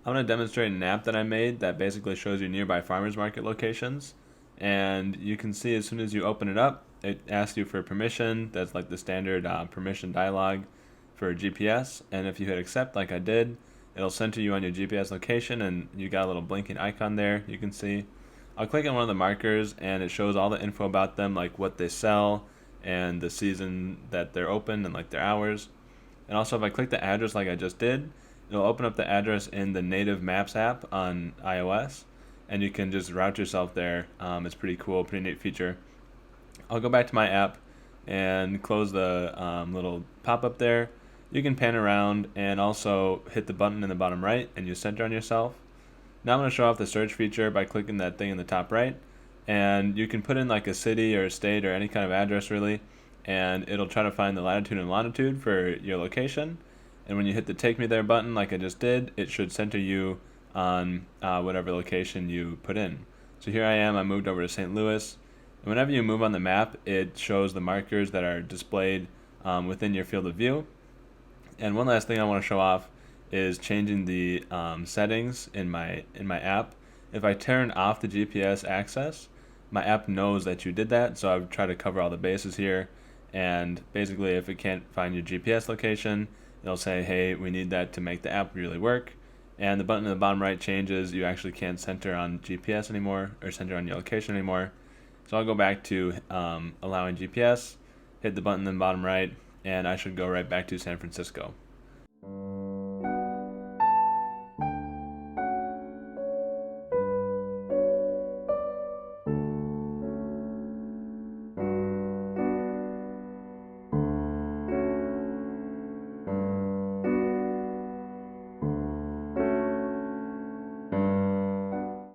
I'm going to demonstrate an app that I made that basically shows you nearby farmers market locations. And you can see as soon as you open it up, it asks you for permission. That's like the standard permission dialog for GPS. And if you hit accept like I did, it'll center you on your GPS location, and you got a little blinking icon there you can see. I'll click on one of the markers and it shows all the info about them, like what they sell and the season that they're open and like their hours. And also if I click the address like I just did, it'll open up the address in the native Maps app on iOS, and you can just route yourself there. It's pretty cool, pretty neat feature. I'll go back to my app and close the little pop-up there. You can pan around and also hit the button in the bottom right and you center on yourself. Now I'm going to show off the search feature by clicking that thing in the top right, and you can put in like a city or a state or any kind of address really, and it'll try to find the latitude and longitude for your location. And when you hit the take me there button like I just did, it should center you on whatever location you put in. So here I am, I moved over to St. Louis. And whenever you move on the map, it shows the markers that are displayed within your field of view. And one last thing I want to show off is changing the settings in my app. If I turn off the GPS access, my app knows that you did that, so I've tried to cover all the bases here. And basically, if it can't find your GPS location, it'll say, hey, we need that to make the app really work. And the button in the bottom right changes. You actually can't center on GPS anymore or center on your location anymore. So I'll go back to allowing GPS, hit the button in the bottom right, and I should go right back to San Francisco.